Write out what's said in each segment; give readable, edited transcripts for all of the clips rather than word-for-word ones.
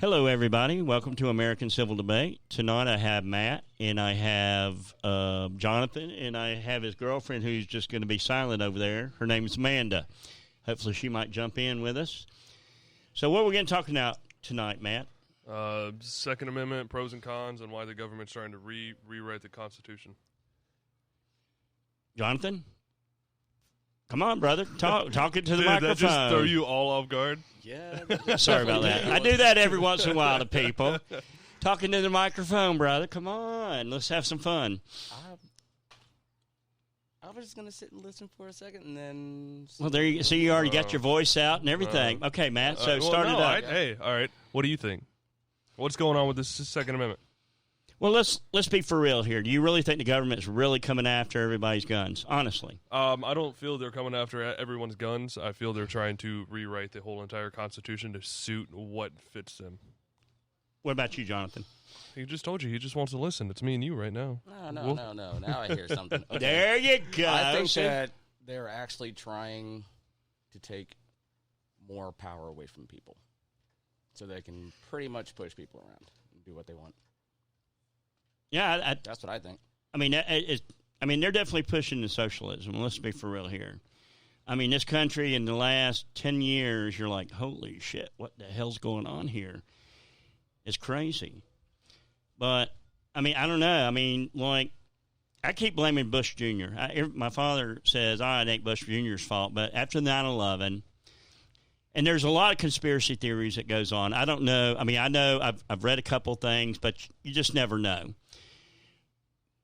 Hello, everybody. Welcome to American Civil Debate. Tonight I have Matt, and I have Jonathan, and I have his girlfriend who's just going to be silent over there. Her name's Amanda. Hopefully she might jump in with us. So what are we going to talk about tonight, Matt? Second Amendment, pros and cons, and why the government's trying to rewrite the Constitution. Jonathan? Come on, brother. Talk it to the Did microphone. that just throw you all off guard? Yeah. Sorry about that. I do that every once in a while to people. Talking to the microphone, brother. Come on. Let's have some fun. I was just going to sit and listen for a second and then... Well, there you see, you already got your voice out and everything. Okay, Matt, so start it up. Hey, all right. What do you think? What's going on with this Second Amendment? Well, let's be for real here. Do you really think the government's really coming after everybody's guns? Honestly. I don't feel they're coming after everyone's guns. I feel they're trying to rewrite the whole entire Constitution to suit what fits them. What about you, Jonathan? He just told you. He just wants to listen. It's me and you right now. No. Now I hear something. Okay. There you go. I think that they're actually trying to take more power away from people so they can pretty much push people around and do what they want. Yeah, that's what I think. I mean, they're definitely pushing the socialism. Let's be for real here. I mean, this country in the last 10 years, you're like, holy shit, what the hell's going on here? It's crazy. But, I mean, I don't know. I mean, like, I keep blaming Bush Jr. My father says, it ain't Bush Jr.'s fault. But after 9/11, and there's a lot of conspiracy theories that goes on. I don't know. I mean, I know I've read a couple things, but you just never know.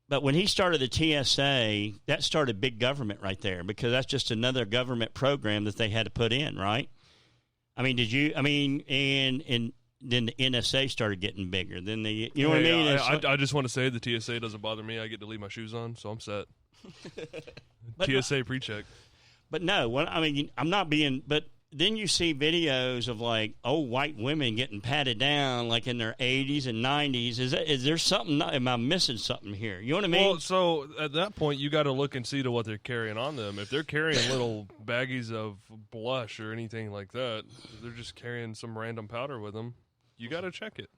But when he started the TSA, that started big government right there because that's just another government program that they had to put in, right? I mean, and then the NSA started getting bigger. Then you know what I mean? I just want to say the TSA doesn't bother me. I get to leave my shoes on, so I'm set. TSA pre-check. But no, I mean, I'm not being, but then you see videos of like old white women getting patted down like in their 80s and 90s. Is there something, am I missing something here? You know what I mean? Well, so at that point, you got to look and see to what they're carrying on them. If they're carrying little baggies of blush or anything like that, if they're just carrying some random powder with them, you got to check it.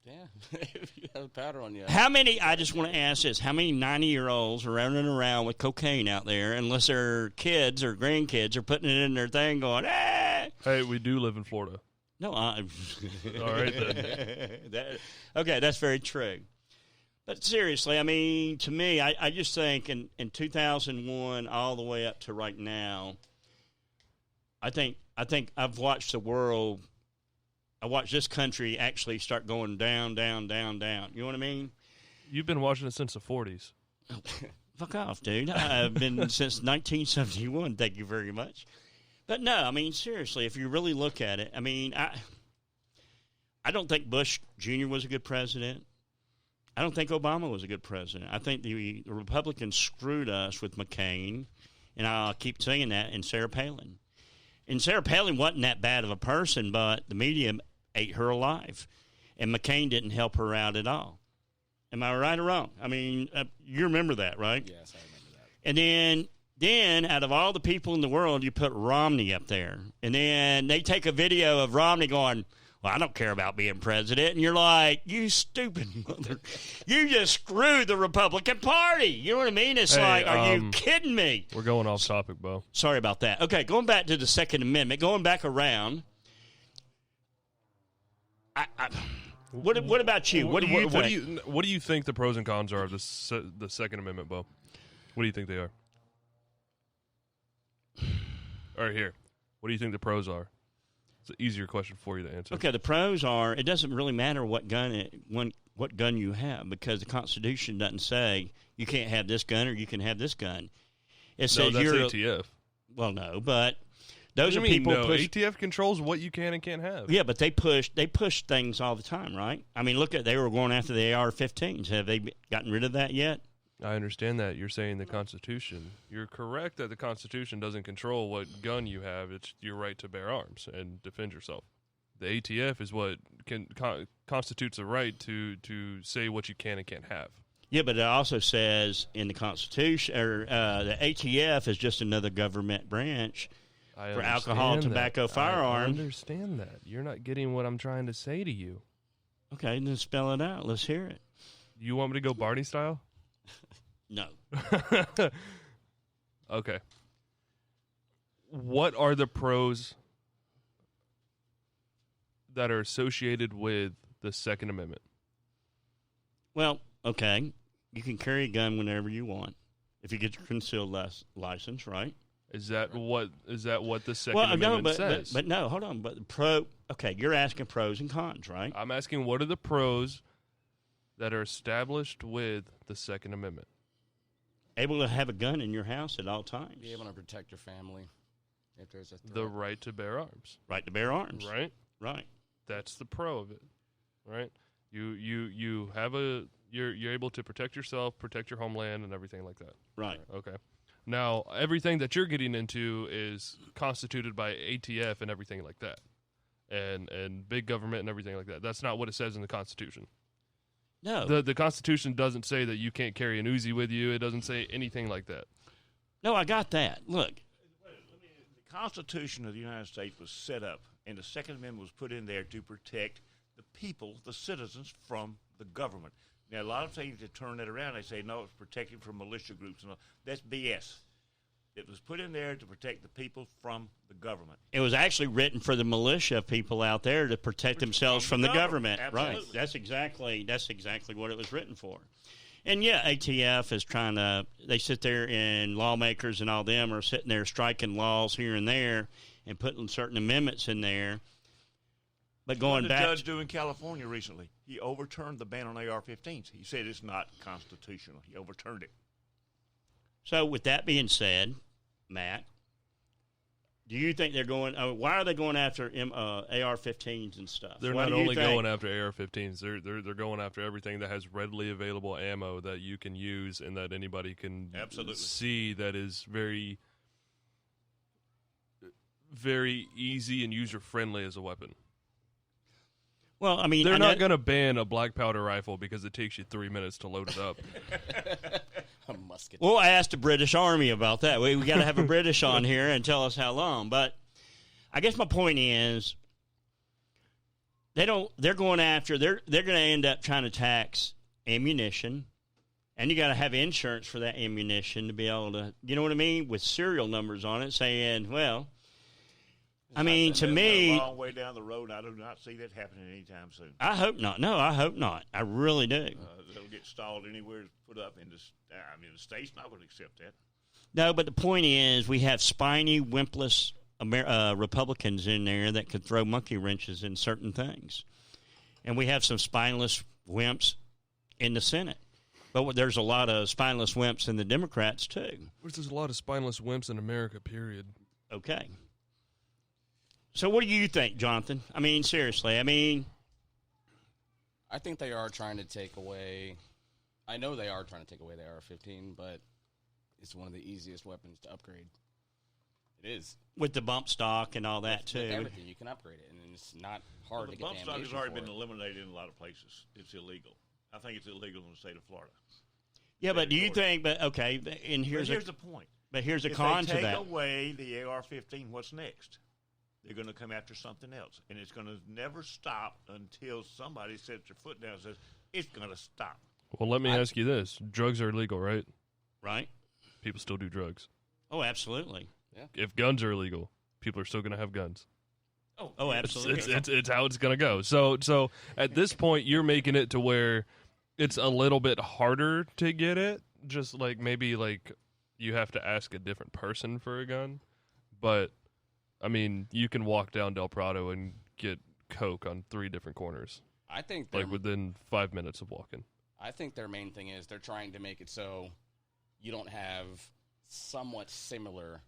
Yeah, if you have powder on you. How many, I just want to ask this, how many 90-year-olds are running around with cocaine out there unless their kids or grandkids are putting it in their thing going, hey? Hey, we do live in Florida. No, all right then. Okay, that's very true. But seriously, I mean, to me, I just think in 2001 all the way up to right now, I think I've watched the world. I watched this country actually start going down, down, down, down. You know what I mean? You've been watching it since the 40s. Fuck off, dude. I've been since 1971. Thank you very much. But no, I mean, seriously, if you really look at it, I mean, I don't think Bush Jr. was a good president. I don't think Obama was a good president. I think the Republicans screwed us with McCain, and I'll keep saying that, and Sarah Palin. And Sarah Palin wasn't that bad of a person, but the media ate her alive. And McCain didn't help her out at all. Am I right or wrong? I mean, you remember that, right? Yes, I remember that. And then out of all the people in the world, you put Romney up there. And then they take a video of Romney going, well, I don't care about being president. And you're like, you stupid mother. You just screwed the Republican Party. You know what I mean? It's like, are you kidding me? We're going off topic, Bo. Sorry about that. Okay, going back to the Second Amendment, going back around. What about you? What do you think? What do you think the pros and cons are of the Second Amendment, Bo? What do you think they are? All right, here. What do you think the pros are? It's an easier question for you to answer. Okay, the pros are it doesn't really matter what gun you have because the Constitution doesn't say you can't have this gun or you can have this gun. It says that's ATF. Well, no, but those are what do you mean, people. No, ATF controls what you can and can't have. Yeah, but they push things all the time, right? I mean, they were going after the AR-15s. Have they gotten rid of that yet? I understand that. You're saying the Constitution. You're correct that the Constitution doesn't control what gun you have. It's your right to bear arms and defend yourself. The ATF is what constitutes a right to say what you can and can't have. Yeah, but it also says in the Constitution, or the ATF is just another government branch I for alcohol, understand tobacco, that. I firearms. understand that. You're not getting what I'm trying to say to you. Okay, then spell it out. Let's hear it. You want me to go Barney style? No. Okay. What are the pros that are associated with the Second Amendment? Well, okay. You can carry a gun whenever you want if you get your concealed license, right? Is that what the Second Amendment says? But no, hold on. But okay, you're asking pros and cons, right? I'm asking what are the pros that are established with the Second Amendment? Able to have a gun in your house at all times. Be able to protect your family if there's a threat. The right to bear arms. Right to bear arms. Right? Right. That's the pro of it. Right? You have you're able to protect yourself, protect your homeland and everything like that. Right. Okay. Now, everything that you're getting into is constituted by ATF and everything like that. And big government and everything like that. That's not what it says in the Constitution. No. The Constitution doesn't say that you can't carry an Uzi with you. It doesn't say anything like that. No, I got that. Look. The Constitution of the United States was set up, and the Second Amendment was put in there to protect the people, the citizens, from the government. Now, a lot of things that turn that around, they say, no, it's protected from militia groups. And all. That's BS. It was put in there to protect the people from the government. It was actually written for the militia people out there to protect themselves from the government. Absolutely. Right. That's exactly what it was written for. And yeah, ATF is trying to. They sit there and lawmakers and all them are sitting there striking laws here and there and putting certain amendments in there. But going what did back, the judge do in California recently? He overturned the ban on AR-15s. He said it's not constitutional. He overturned it. so with that being said, Matt, do you think they're going? Why are they going after AR-15s and stuff? They're What not do you only think? going after AR-15s. They're going after everything that has readily available ammo that you can use and that anybody can Absolutely. see that is very, very easy and user friendly as a weapon. Well, I mean, They're not going to ban a black powder rifle because it takes you 3 minutes to load it up. A musket. We'll ask the British Army about that. We got to have a British on here and tell us how long. But I guess my point is, they're going after. They're going to end up trying to tax ammunition, and you got to have insurance for that ammunition to be able to. You know what I mean? With serial numbers on it, saying, well. I mean, to me, a long way down the road, I do not see that happening anytime soon. I hope not. No, I hope not. I really do. It'll get stalled anywhere it's put up in this. I mean, the state's not going to accept that. No, but the point is, we have spiny, wimpless Republicans in there that could throw monkey wrenches in certain things, and we have some spineless wimps in the Senate. But there's a lot of spineless wimps in the Democrats too. There's a lot of spineless wimps in America, period. Okay. So what do you think, Jonathan? I mean, seriously. I mean, I think they are trying to take away. I know they are trying to take away the AR-15, but it's one of the easiest weapons to upgrade. It is. with the bump stock and all that too. With everything, you can upgrade it, and it's not hard to The get bump the stock has ammunition already for been it. eliminated in a lot of places. It's illegal. I think it's illegal in the state of Florida. Yeah, but do you Georgia. think? But okay, and here's the point. a If con they to take that. away the AR-15, what's next? They're going to come after something else, and it's going to never stop until somebody sets their foot down and says it's going to stop. Well, let me ask you this: drugs are illegal, right? Right? People still do drugs. Oh, absolutely. If guns are illegal, people are still going to have guns. Oh, absolutely. It's how it's going to go. So at this point, you're making it to where it's a little bit harder to get it. Just like maybe like you have to ask a different person for a gun. But I mean, you can walk down Del Prado and get coke on 3 different corners, I think like within 5 minutes of walking. I think their main thing is they're trying to make it so you don't have somewhat similar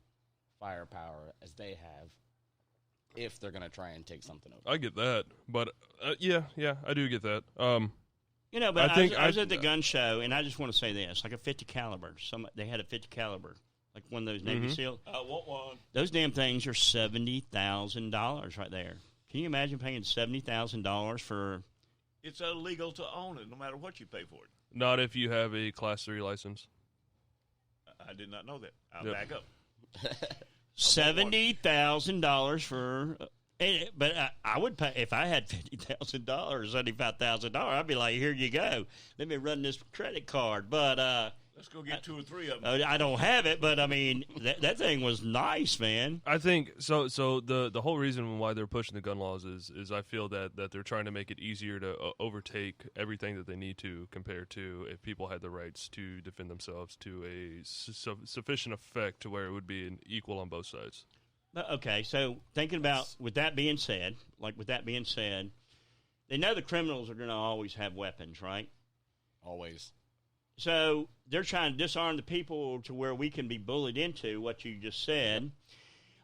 firepower as they have if they're going to try and take something over. I get that, but yeah, I do get that. You know, but I think I was at the gun show, and I just want to say this: like a 50 caliber. They had a 50 caliber, like one of those Navy SEAL. I want one. Those damn things are $70,000 right there. Can you imagine paying $70,000 for? It's illegal to own it, no matter what you pay for it. Not if you have a Class 3 license. I did not know that. I'll Yep. back up. $70,000 for. But I would pay if I had $50,000, $75,000. I'd be like, here you go. Let me run this credit card. But let's go get 2 or 3 of them. I don't have it, but I mean that thing was nice, man. I think so. So the whole reason why they're pushing the gun laws is I feel that they're trying to make it easier to overtake everything that they need to, compared to if people had the rights to defend themselves to a sufficient effect to where it would be an equal on both sides. Okay, so thinking about with that being said, they know the criminals are going to always have weapons, right? Always. So they're trying to disarm the people to where we can be bullied into what you just said.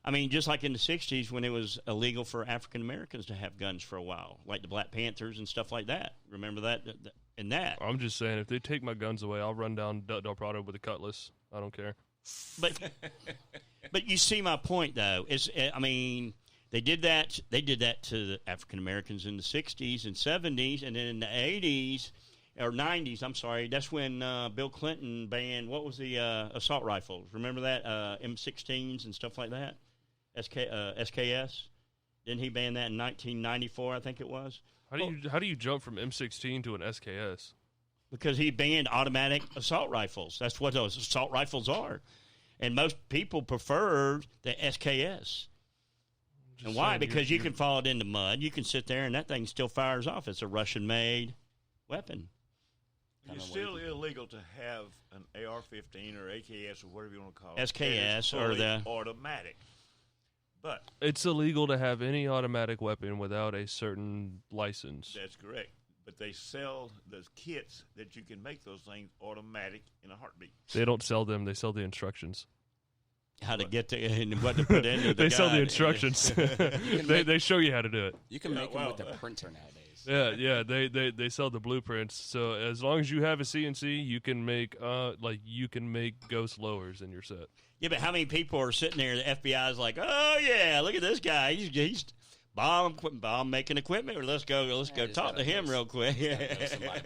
I mean, just like in the 60s when it was illegal for African Americans to have guns for a while, like the Black Panthers and stuff like that. Remember that? And that. I'm just saying, if they take my guns away, I'll run down Del Prado with a cutlass. I don't care. But you see my point, though. I mean, they did that. They did that to the African Americans in the 60s and 70s, and then in the 80s or 90s. I'm sorry. That's when Bill Clinton banned what was the assault rifles. Remember that M16s and stuff like that. SKS. Didn't he ban that in 1994? I think it was. How do you jump from M16 to an SKS? Because he banned automatic assault rifles. That's what those assault rifles are. And most people prefer the SKS. And why? Because you can fall it in the mud. You can sit there, and that thing still fires off. It's a Russian-made weapon. It's still illegal to have an AR-15 or AKS or whatever you want to call it. SKS or the automatic. But it's illegal to have any automatic weapon without a certain license. That's correct. But they sell those kits that you can make those things automatic in a heartbeat. They don't sell them. They sell the instructions. How to get to and what to put into the They sell guide. the instructions. they show you how to do it. You can make them with the printer nowadays. Yeah. They sell the blueprints. So as long as you have a CNC, you can make ghost lowers in your set. Yeah, but how many people are sitting there? The FBI is like, oh yeah, look at this guy. He's bomb making equipment. Or let's go talk to him real quick.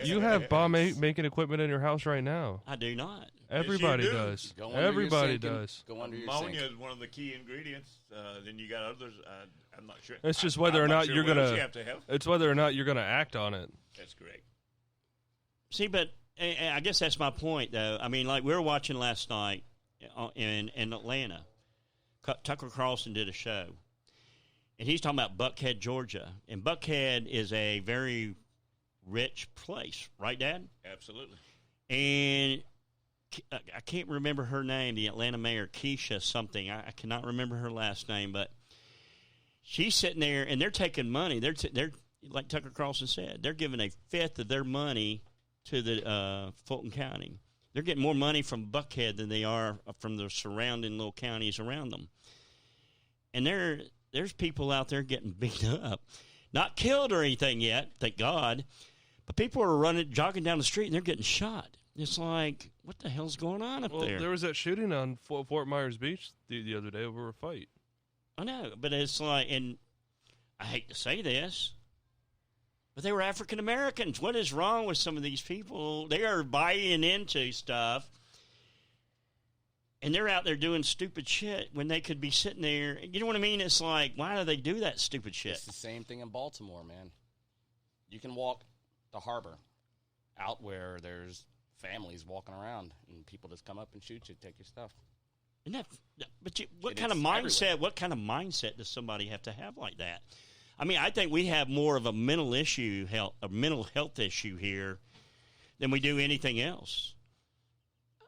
You have bomb making equipment in your house right now. I do not. Everybody Yes, you do. does. Go under Everybody your sink and does. Go under your Ammonia sink. is one of the key ingredients. Then you got others. I'm not sure. It's just whether or not you're what else gonna. you have to have. It's whether or not you're gonna act on it. That's correct. See, but I guess that's my point, though. I mean, like we were watching last night in Atlanta. Tucker Carlson did a show, and he's talking about Buckhead, Georgia. And Buckhead is a very rich place, right, Dad? Absolutely. And I can't remember her name, the Atlanta mayor, Keisha something. I cannot remember her last name, but she's sitting there, and they're taking money. They're like Tucker Carlson said, they're giving a fifth of their money to the Fulton County. They're getting more money from Buckhead than they are from the surrounding little counties around them. And there's people out there getting beat up. Not killed or anything yet, thank God. But people are jogging down the street, and they're getting shot. It's like, what the hell's going on up there? There was that shooting on Fort Myers Beach the other day over a fight. I know, but it's like, and I hate to say this, but they were African Americans. What is wrong with some of these people? They are buying into stuff, and they're out there doing stupid shit when they could be sitting there. You know what I mean? It's like, why do they do that stupid shit? It's the same thing in Baltimore, man. You can walk the harbor out where there's families walking around, and people just come up and shoot you, take your stuff. What kind of mindset? Everywhere. What kind of mindset does somebody have to have like that? I mean, I think we have more of a mental health issue here than we do anything else.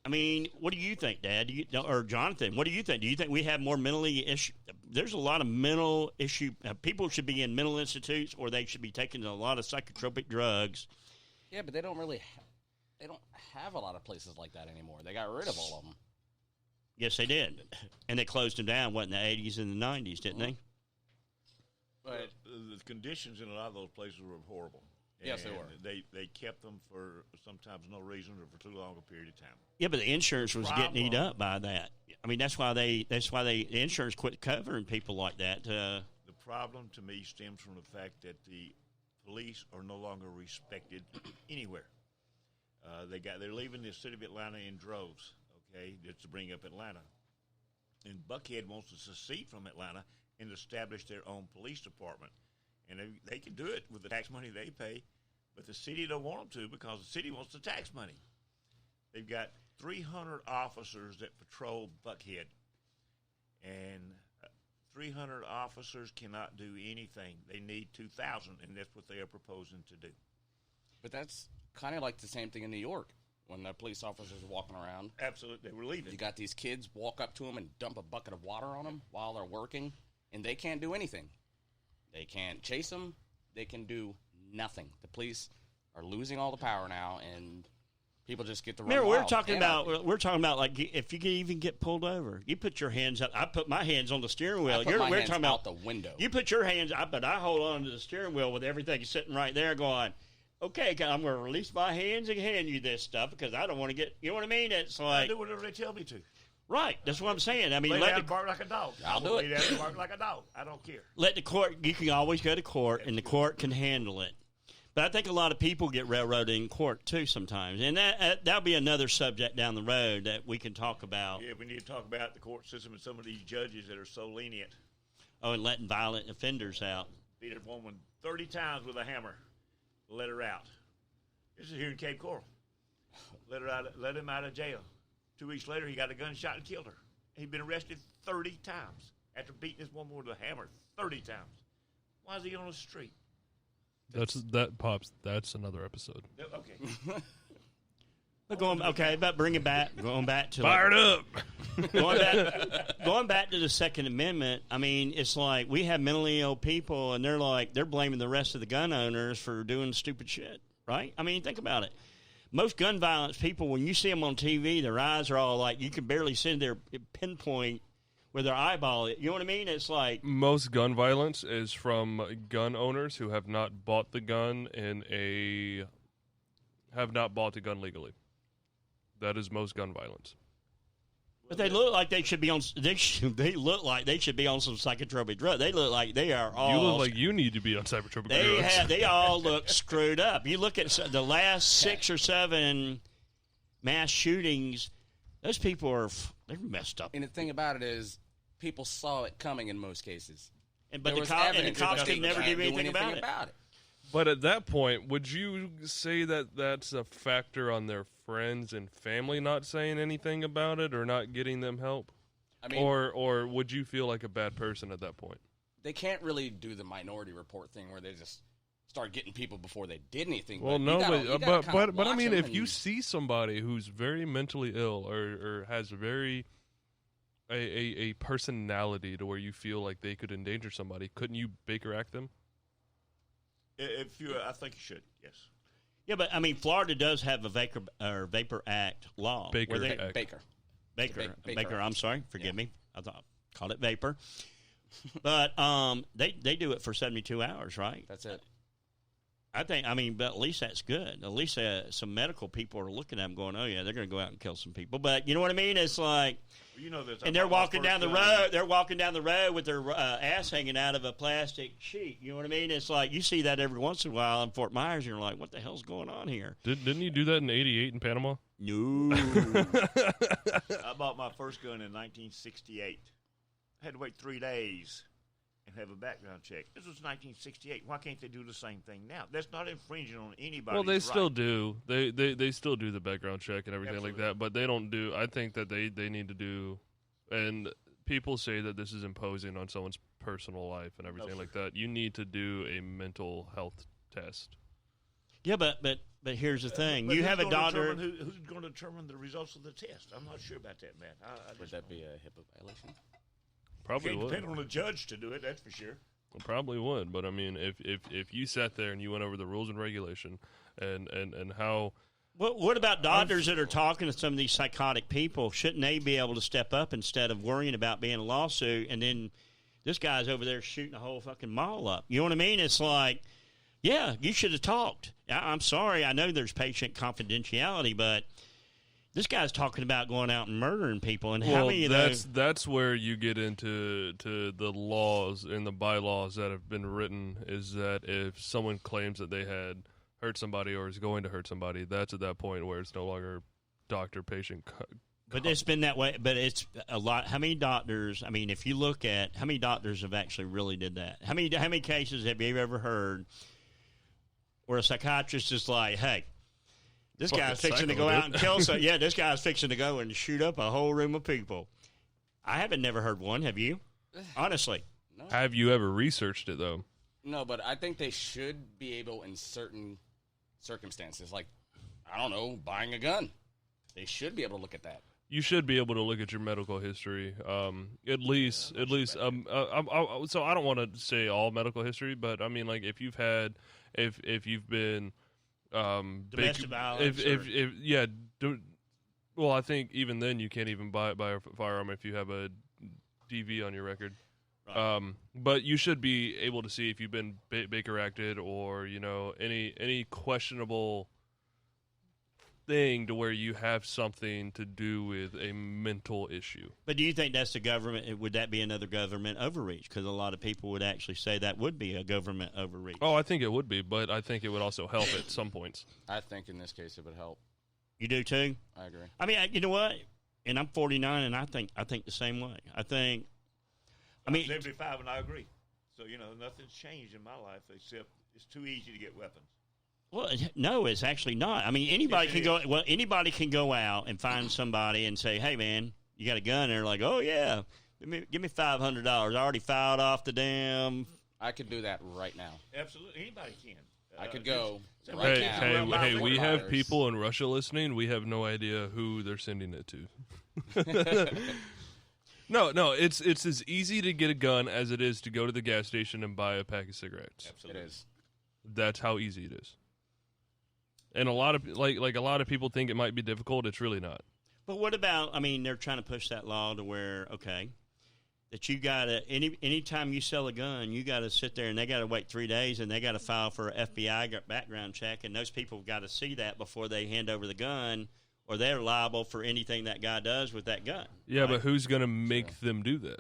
I mean, what do you think, Dad? Or Jonathan? What do you think? Do you think we have more mentally issue? There's a lot of mental issue. People should be in mental institutes, or they should be taking a lot of psychotropic drugs. Yeah, but they don't really. They don't have a lot of places like that anymore. They got rid of all of them. Yes, they did, and they closed them down. What in the 80s and the 90s, didn't they? But The conditions in a lot of those places were horrible. Yes, they And were. They kept them for sometimes no reason or for too long a period of time. Yeah, but the insurance was getting eat up by that. I mean, that's why the insurance quit covering people like that. The problem to me stems from the fact that the police are no longer respected anywhere. They're leaving the city of Atlanta in droves. Okay, just to bring up Atlanta. And Buckhead wants to secede from Atlanta and establish their own police department. And they can do it with the tax money they pay, but the city don't want them to because the city wants the tax money. They've got 300 officers that patrol Buckhead, and 300 officers cannot do anything. They need 2,000, and that's what they are proposing to do. But that's kind of like the same thing in New York when the police officers are walking around. Absolutely, they were leaving. You got these kids walk up to them and dump a bucket of water on them while they're working, and they can't do anything. They can't chase them. They can do nothing. The police are losing all the power now, and people just get to run Remember, wild. we're talking about like if you can even get pulled over, you put your hands up. I put my hands on the steering wheel. I put my we're hands talking out about the window. You put your hands up, but I hold on to the steering wheel with everything sitting right there, going, "Okay, I'm going to release my hands and hand you this stuff because I don't want to get." You know what I mean? It's like I do whatever they tell me to. right. That's what I'm saying. I mean, Lay let down the and bark like a dog. I'll do it. Lay down and bark like a dog. I don't care. let the court. You can always go to court, and the court can handle it. But I think a lot of people get railroaded in court too sometimes, and that'll be another subject down the road that we can talk about. Yeah, we need to talk about the court system and some of these judges that are so lenient. Oh, and letting violent offenders out. Beat a woman 30 times with a hammer. Let her out. This is here in Cape Coral. Let him out of jail. 2 weeks later, he got a gunshot and killed her. He'd been arrested 30 times after beating this woman with a hammer 30 times. Why is he on the street? That's another episode. Okay. But bring it back. Going back to Fired up. Going back to the Second Amendment. I mean, it's like we have mentally ill people, and they're blaming the rest of the gun owners for doing stupid shit. Right? I mean, think about it. Most gun violence people, when you see them on TV, their eyes are all like you can barely see their pinpoint with their eyeball. You know what I mean? It's like Most gun violence is from gun owners who have not bought the gun legally. That is most gun violence. but they look like they should be on. They look like they should be on some psychotropic drug. They look like they are all. You look like you need to be on psychotropic drugs. They all look screwed up. You look at the last 6 or 7 mass shootings. Those people they're messed up. And the thing about it is, people saw it coming in most cases. But the cops could never do anything about it. But at that point, would you say that that's a factor on their friends and family not saying anything about it or not getting them help? I mean, or would you feel like a bad person at that point? they can't really do the Minority Report thing where they just start getting people before they did anything. Well, but I mean, if you see somebody who's very mentally ill or has a personality to where you feel like they could endanger somebody, couldn't you Baker Act them? I think you should. Yes. Yeah, but I mean, Florida does have a Vapor Act law. Baker. I'm sorry, forgive me. I called it Vapor. But they do it for 72 hours, right? That's it. But at least that's good. At least some medical people are looking at them going, oh, yeah, they're going to go out and kill some people. But you know what I mean? It's like, and they're walking down the road. They're walking down the road with their ass hanging out of a plastic sheet. You know what I mean? It's like you see that every once in a while in Fort Myers, and you're like, what the hell's going on here? Didn't you do that in '88 in Panama? No. I bought my first gun in 1968. I had to wait 3 days and have a background check. This was 1968. Why can't they do the same thing now? That's not infringing on anybody's Well, they right. still do. They still do the background check and everything Absolutely. like that, but they don't do. I think that they need to do. And people say that this is imposing on someone's personal life and everything like that. You need to do a mental health test. Yeah, but here's the thing. But you who's have a gonna daughter. Who's going to determine the results of the test? I'm not sure about that, man. Would that be a HIPAA violation? Probably Can't would. depend on the judge to do it. That's for sure. Well, probably would. But I mean, if you sat there and you went over the rules and regulation and how. What about doctors that are talking to some of these psychotic people? Shouldn't they be able to step up instead of worrying about being a lawsuit? And then this guy's over there shooting a whole fucking mall up. You know what I mean? It's like, yeah, you should have talked. I'm sorry. I know there's patient confidentiality, but this guy's talking about going out and murdering people. And how many of those? That's where you get into the laws and the bylaws that have been written. Is that if someone claims that they had hurt somebody or is going to hurt somebody, that's at that point where it's no longer doctor-patient But it's been that way. But it's a lot. How many doctors? I mean, if you look at how many doctors have actually really did that? How many cases have you ever heard where a psychiatrist is like, "Hey, this guy's fixing to go out and kill some. Yeah, this guy's fixing to go and shoot up a whole room of people." I haven't never heard one. Have you? Honestly, No. Have you ever researched it though? No, but I think they should be able in certain circumstances, like, I don't know, buying a gun. They should be able to look at that. You should be able to look at your medical history, at least. So I don't want to say all medical history, but I mean, like if you've been domestic violence. Well, I think even then you can't even buy a firearm if you have a DV on your record. Right. But you should be able to see if you've been Baker acted or any questionable thing to where you have something to do with a mental issue. But do you think that's the government? Would that be another government overreach? Because a lot of people would actually say that would be a government overreach. Oh, I think it would be, but I think it would also help at some points. I think in this case it would help. You do too? I agree. I mean, you know what? And I'm 49, and I think the same way. I'm 75, and I agree. So nothing's changed in my life except it's too easy to get weapons. Well, no, it's actually not. I mean, anybody can go. Well, anybody can go out and find somebody and say, "Hey, man, you got a gun?" And they're like, "Oh yeah, give me $500. I already filed off the damn." I could do that right now. Absolutely, anybody can. I could go Hey, right now. Hey, we have people in Russia listening. We have no idea who they're sending it to. No, it's as easy to get a gun as it is to go to the gas station and buy a pack of cigarettes. Absolutely. It is. That's how easy it is. And a lot of a lot of people think it might be difficult. It's really not. But what about? I mean, they're trying to push that law to where that you gotta anytime you sell a gun, you gotta sit there and they gotta wait 3 days and they gotta file for an FBI background check, and those people got to see that before they hand over the gun, or they're liable for anything that guy does with that gun. Yeah, right? but who's going to make them do that?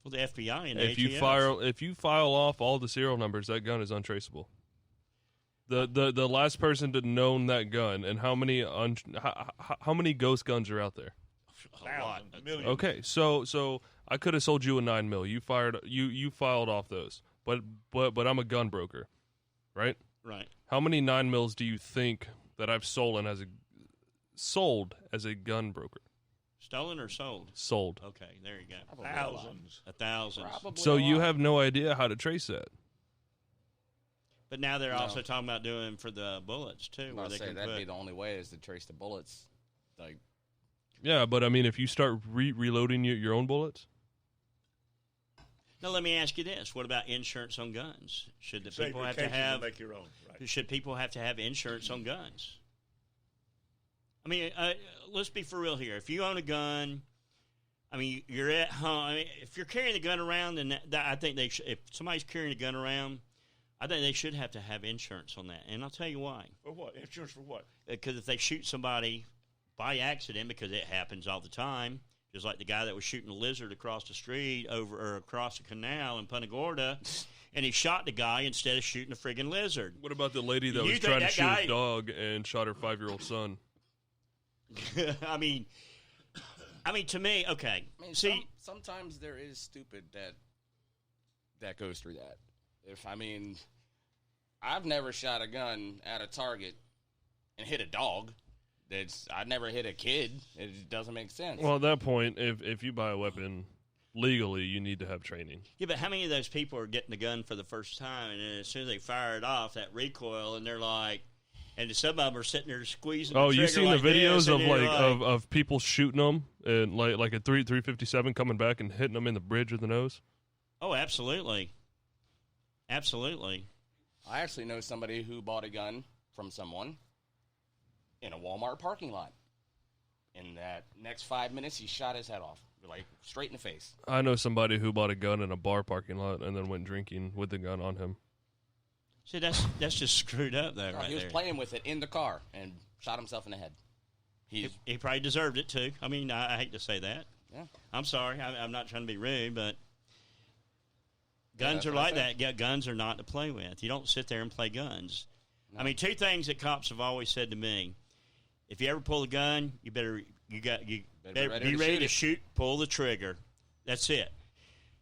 Well, the FBI and the if you file off all the serial numbers, that gun is untraceable. The last person to known that gun, and how many ghost guns are out there? Thousands, millions. Okay, so I could have sold you a 9mm. You filed off those, but I'm a gun broker, right? Right. How many 9mm do you think that I've sold as a gun broker? Stolen or sold? Sold. Okay, there you go. Probably Thousands. A thousand. Probably So a you lot. have no idea how to trace that. But now they're No. also talking about doing for the bullets too, I where was they say can that'd put. be the only way is to trace the bullets. Like, Yeah, but I mean, if you start reloading your own bullets, Now let me ask you this: what about insurance on guns? Should the Save people your have to cases and have? make your own. Right. Should people have to have insurance on guns? I mean, let's be for real here. If you own a gun, I mean, you're at home. I mean, if you're carrying a gun around, then I think they should. If somebody's carrying a gun around, I think they should have to have insurance on that. And I'll tell you why. For what? Insurance for what? Because if they shoot somebody by accident, because it happens all the time, just like the guy that was shooting a lizard across the street or across the canal in Punta Gorda, and he shot the guy instead of shooting a friggin' lizard. what about the lady that You was think trying to that shoot guy- a dog and shot her 5-year-old son? I mean, to me, okay. I mean, See, sometimes there is stupid that goes through that. I've never shot a gun at a target and hit a dog. I'd never hit a kid. It doesn't make sense. Well, at that point, if you buy a weapon legally, you need to have training. yeah, but how many of those people are getting the gun for the first time, and then as soon as they fire it off, that recoil, and they're like, and some of them are sitting there squeezing. Oh, the you've trigger seen like the videos this, of and they're of people shooting them and like a 357 coming back and hitting them in the bridge of the nose. Oh, absolutely, absolutely. I actually know somebody who bought a gun from someone in a Walmart parking lot. In that next 5 minutes, he shot his head off, like straight in the face. I know somebody who bought a gun in a bar parking lot and then went drinking with the gun on him. See, that's just screwed up, though, No, right he was there. playing with it in the car and shot himself in the head. He probably deserved it too. I mean, I hate to say that. Yeah. I'm sorry. I'm not trying to be rude, but guns that's are what I like said. that. Yeah, guns are not to play with. You don't sit there and play guns. I mean, two things that cops have always said to me: if you ever pull a gun, you better you better ready be to ready shoot to it. shoot, pull the trigger. That's it.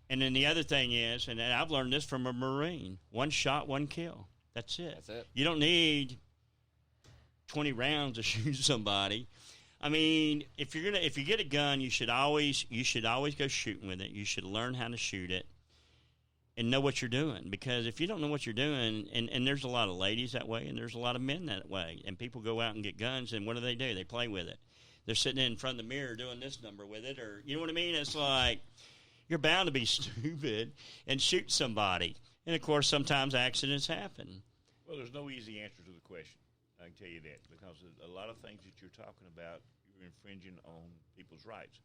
And then the other thing is, and I've learned this from a Marine: one shot, one kill. That's it. That's it. You don't need 20 rounds to shoot somebody. I mean, if you get a gun, you should always go shooting with it. You should learn how to shoot it and know what you're doing. Because if you don't know what you're doing, and there's a lot of ladies that way, and there's a lot of men that way, and people go out and get guns, and what do? They play with it. They're sitting in front of the mirror doing this number with it, or you know what I mean? It's like you're bound to be stupid and shoot somebody. And of course, sometimes accidents happen. Well, there's no easy answer to the question. I can tell you that, because a lot of things that you're talking about, you're infringing on people's rights.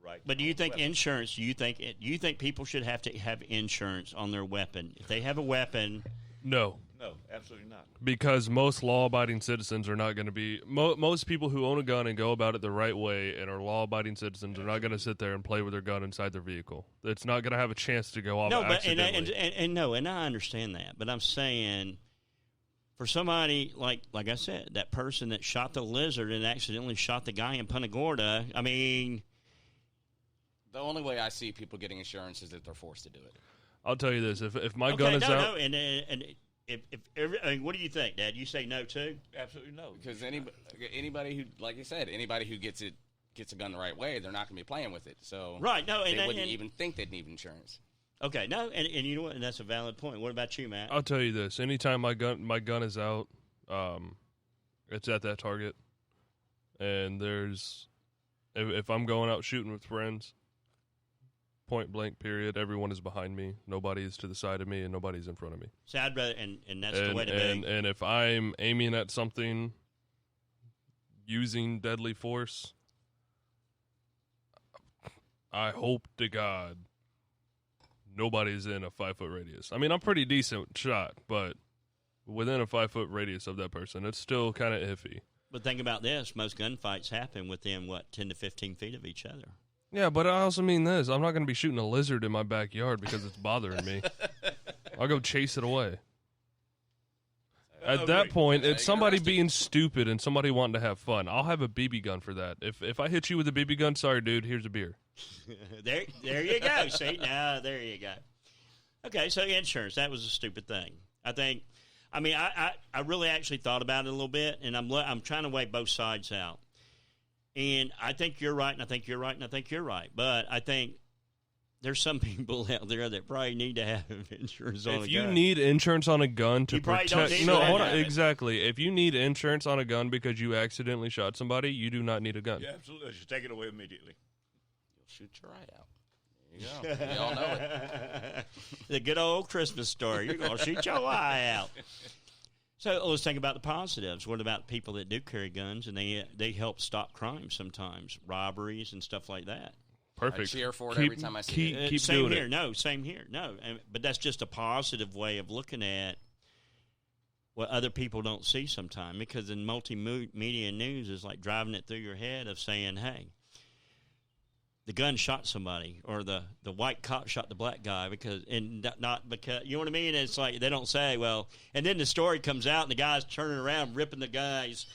The right. But do you think insurance? Do you think people should have to have insurance on their weapon if they have a weapon? No. No, absolutely not. Because most law-abiding citizens are not going to be most people who own a gun and go about it the right way and are law-abiding citizens are not going to sit there and play with their gun inside their vehicle. It's not going to have a chance to go off accidentally. And I understand that, but I'm saying for somebody like I said, that person that shot the lizard and accidentally shot the guy in Punta Gorda. I mean, The only way I see people getting insurance is if they're forced to do it. I'll tell you this: if my gun is out, what do you think, Dad? You say no too? Absolutely no. Because anybody who, like you said, anybody who gets a gun the right way, they're not going to be playing with it. So right, no, they wouldn't even think they'd need insurance. Okay, no, and you know what? And that's a valid point. What about you, Matt? I'll tell you this: anytime my gun is out, it's at that target, and if I'm going out shooting with friends, point blank, period, everyone is behind me. Nobody is to the side of me, and nobody's in front of me. So I'd rather, and that's the way to be. And if I'm aiming at something using deadly force, I hope to God nobody's in a 5-foot radius. I mean, I'm pretty decent shot, but within a 5-foot radius of that person, it's still kind of iffy. But think about this. Most gunfights happen within, 10 to 15 feet of each other. Yeah, but I also mean this. I'm not going to be shooting a lizard in my backyard because it's bothering me. I'll go chase it away. At that point, it's somebody being stupid and somebody wanting to have fun. I'll have a BB gun for that. If I hit you with a BB gun, sorry, dude, here's a beer. There you go. See, now there you go. Okay, so insurance, that was a stupid thing. I really actually thought about it a little bit, and I'm trying to weigh both sides out. And I think you're right, and I think you're right, and I think you're right. But I think there's some people out there that probably need to have insurance on a gun. If you need insurance on a gun to protect... hold on. It. Exactly. If you need insurance on a gun because you accidentally shot somebody, you do not need a gun. Yeah, absolutely. Just take it away immediately. You'll shoot your eye out. There you go. We all know it. The good old Christmas story. You're going to shoot your eye out. So let's think about the positives. What about people that do carry guns and they help stop crime sometimes, robberies and stuff like that? Perfect. I cheer for it every time I see it. Keep same doing here. it. No, same here. No, but that's just a positive way of looking at what other people don't see sometimes. Because in multimedia news is like driving it through your head of saying, hey, the gun shot somebody, or the white cop shot the black guy not because, you know what I mean? It's like they don't say, well, and then the story comes out and the guy's turning around, ripping the guy's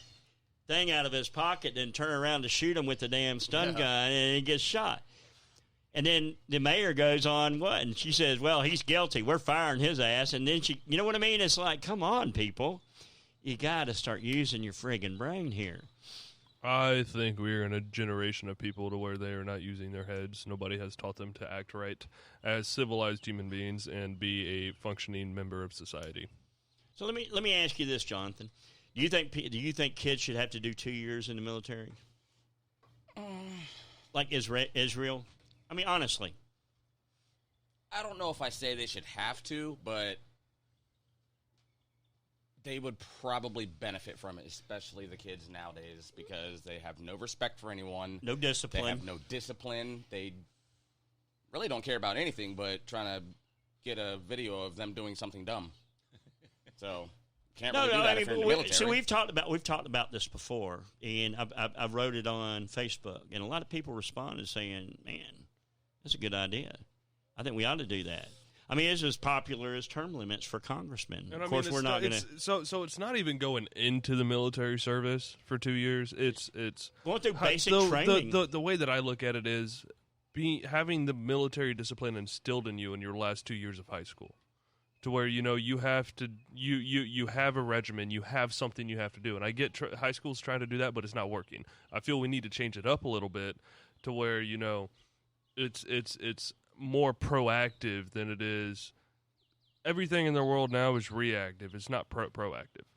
thing out of his pocket, and turning around to shoot him with the damn stun gun, and he gets shot. And then the mayor goes on, what? And she says, well, he's guilty. We're firing his ass. And then you know what I mean? It's like, come on, people. You got to start using your friggin' brain here. I think we're in a generation of people to where they are not using their heads. Nobody has taught them to act right as civilized human beings and be a functioning member of society. So let me ask you this, Jonathan. Do you think kids should have to do 2 years in the military? Like Israel? I mean, honestly. I don't know if I say they should have to, but they would probably benefit from it, especially the kids nowadays, because they have no respect for anyone. No discipline. They have no discipline. They really don't care about anything but trying to get a video of them doing something dumb. So can't really do that if you're in the military. So we've talked about this before, and I wrote it on Facebook, and a lot of people responded saying, "Man, that's a good idea. I think we ought to do that." I mean, it's as popular as term limits for congressmen. And of course, we're not going to. So it's not even going into the military service for 2 years. It's going through basic training. The way that I look at it is having the military discipline instilled in you in your last 2 years of high school, to where you have to you have a regimen, you have something you have to do. And I get high school's trying to do that, but it's not working. I feel we need to change it up a little bit to where it's more proactive than it is. Everything in the world now is reactive. It's not proactive.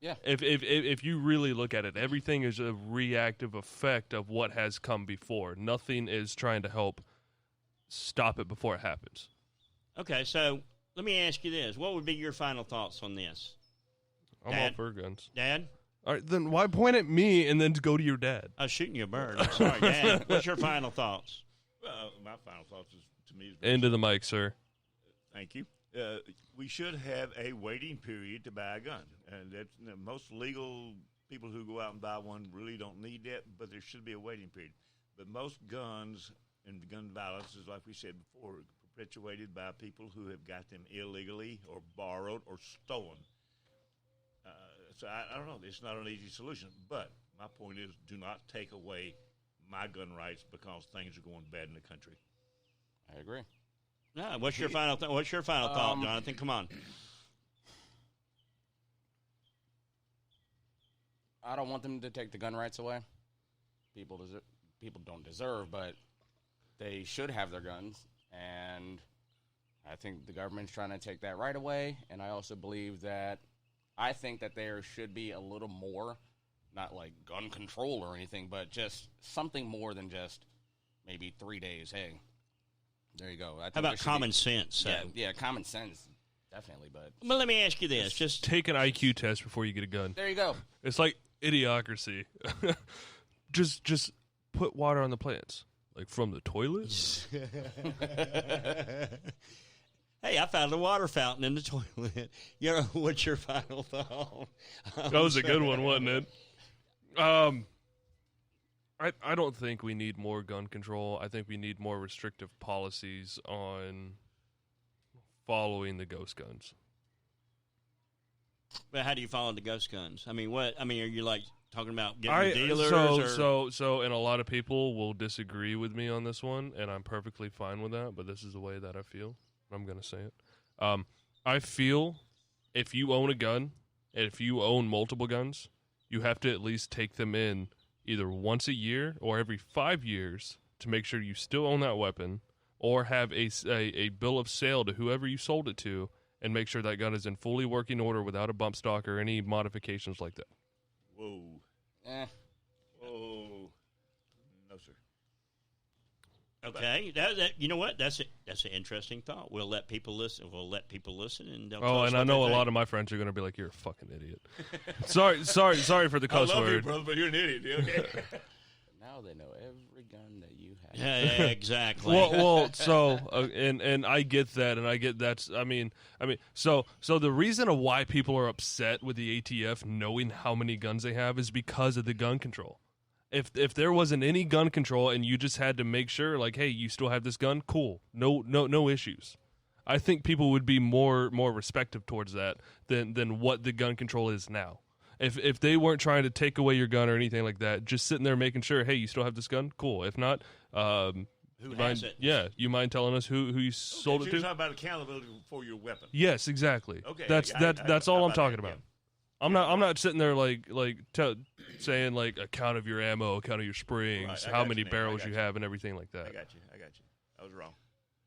Yeah. If you really look at it, everything is a reactive effect of what has come before. Nothing is trying to help stop it before it happens. Okay, so let me ask you this. What would be your final thoughts on this? I'm all for guns. Dad? All right, then why point at me and then go to your dad? I was shooting you a bird. I'm sorry, Dad. What's your final thoughts? My final thoughts is, to me, is Into the mic, sir. thank you. We should have a waiting period to buy a gun, and that's, most legal people who go out and buy one really don't need that. But there should be a waiting period. But most guns and gun violence is, like we said before, perpetuated by people who have got them illegally or borrowed or stolen. So I don't know. It's not an easy solution. But my point is, do not take away my gun rights because things are going bad in the country. I agree. No, what's your final thought, Jonathan? Come on. I don't want them to take the gun rights away. People don't deserve, but they should have their guns. And I think the government's trying to take that right away. And I also believe that I think that there should be a little more, not like gun control or anything, but just something more than just maybe 3 days. Hey, there you go. I think How about common sense? Yeah, common sense, definitely. But let me ask you this: just take an IQ test before you get a gun. there you go. It's like idiocracy. just put water on the plants, like from the toilet. Hey, I found a water fountain in the toilet. What's your final thought? That was a good one, wasn't it? I don't think we need more gun control. I think we need more restrictive policies on following the ghost guns. But how do you follow the ghost guns? I mean, what? I mean, are you like talking about getting dealers? So, and a lot of people will disagree with me on this one, and I'm perfectly fine with that. But this is the way that I feel. I'm going to say it. I feel if you own a gun, and if you own multiple guns, you have to at least take them in either once a year or every 5 years to make sure you still own that weapon, or have a bill of sale to whoever you sold it to and make sure that gun is in fully working order without a bump stock or any modifications like that. Whoa. Whoa. No, sir. Okay, you know what? That's an interesting thought. We'll let people listen. And they'll tell oh, us and I what know they a think. lot of my friends are going to be like, "You're a fucking idiot." sorry for the cuss I love word. you, brother, but you're an idiot. Okay. Now they know every gun that you have. Yeah, exactly. And I get that, and I get that's. I mean, so the reason of why people are upset with the ATF knowing how many guns they have is because of the gun control. If there wasn't any gun control and you just had to make sure, like, hey, you still have this gun, cool, no issues. I think people would be more respectful towards that than what the gun control is now. If they weren't trying to take away your gun or anything like that, just sitting there making sure, hey, you still have this gun, cool. If not, who has it? Yeah, you mind telling us who you sold it You're to? talking about accountability for your weapon. Yes, exactly. Okay, that's all I'm talking that, about. yeah. I'm not sitting there saying like a count of your ammo, a count of your springs, Right, I how got many you, man. barrels I you got have, and everything like that. I got you. I was wrong.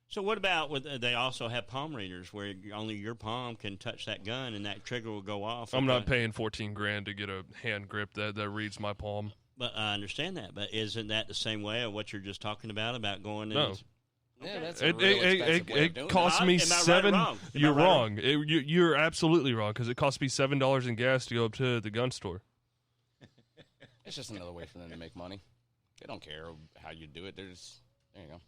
So what about they also have palm readers where only your palm can touch that gun and that trigger will go off? I'm not paying $14,000 to get a hand grip that reads my palm. But I understand that. But isn't that the same way of what you're just talking about going? No. Yeah, that's a real expensive way of doing it cost me Am I right or seven. wrong? Am You're I right or wrong. You're absolutely wrong because it cost me $7 in gas to go up to the gun store. It's just another way for them to make money. They don't care how you do it. There you go.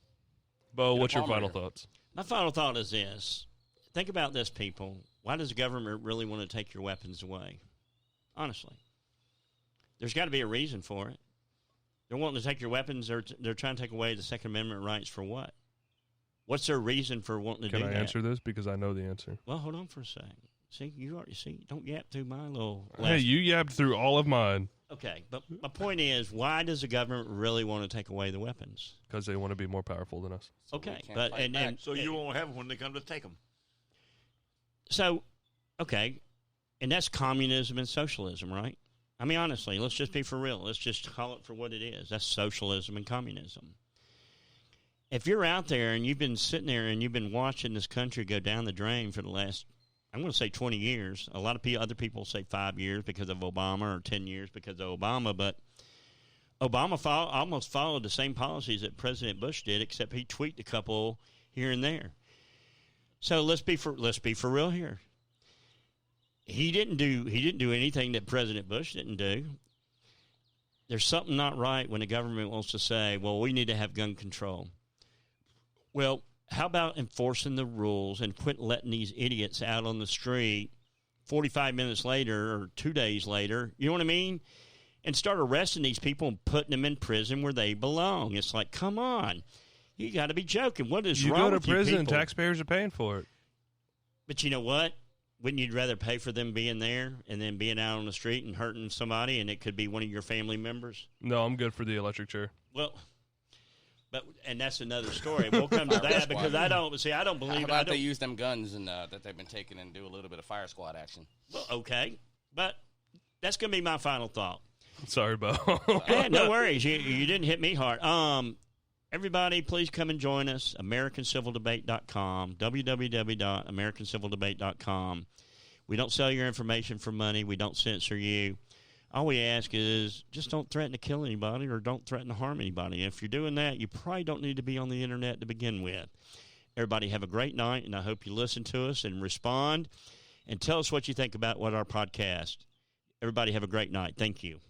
Bo, Get a what's your palm final reader. thoughts? My final thought is this. Think about this, people. Why does the government really want to take your weapons away? Honestly. There's got to be a reason for it. They're wanting to take your weapons. They're trying to take away the Second Amendment rights for what? What's their reason for wanting to do Can that? I answer this? Because I know the answer. Well, hold on for a second. See, you already don't yap through my little. Hey, you yapped through all of mine. Okay, but my point is, why does the government really want to take away the weapons? Because they want to be more powerful than us. So Okay, we can't but fight back. So you won't have them when they come to take them. So, okay, and that's communism and socialism, right? I mean, honestly, let's just be for real. Let's just call it for what it is. That's socialism and communism. If you're out there and you've been sitting there and you've been watching this country go down the drain for the last, I'm going to say 20 years. A lot of other people say 5 years because of Obama or 10 years because of Obama, but Obama almost followed the same policies that President Bush did, except he tweaked a couple here and there. So let's be for real here. He didn't do anything that President Bush didn't do. There's something not right when the government wants to say, well, we need to have gun control. Well, how about enforcing the rules and quit letting these idiots out on the street 45 minutes later or 2 days later, you know what I mean? And start arresting these people and putting them in prison where they belong. It's like, come on. You got to be joking. What is You wrong go with to you prison, people? taxpayers are paying for it. But you know what? Wouldn't you rather pay for them being there and then being out on the street and hurting somebody, and it could be one of your family members? No, I'm good for the electric chair. Well, and that's another story. We'll come to that because I don't believe. How about they use them guns and that they've been taking and do a little bit of fire squad action? Well, okay, but that's going to be my final thought. Sorry, Bo. Yeah, no worries. You didn't hit me hard. Everybody, please come and join us. AmericanCivilDebate.com, www.AmericanCivilDebate.com. We don't sell your information for money. We don't censor you. All we ask is just don't threaten to kill anybody or don't threaten to harm anybody. If you're doing that, you probably don't need to be on the internet to begin with. Everybody have a great night, and I hope you listen to us and respond and tell us what you think about our podcast. Everybody have a great night. Thank you.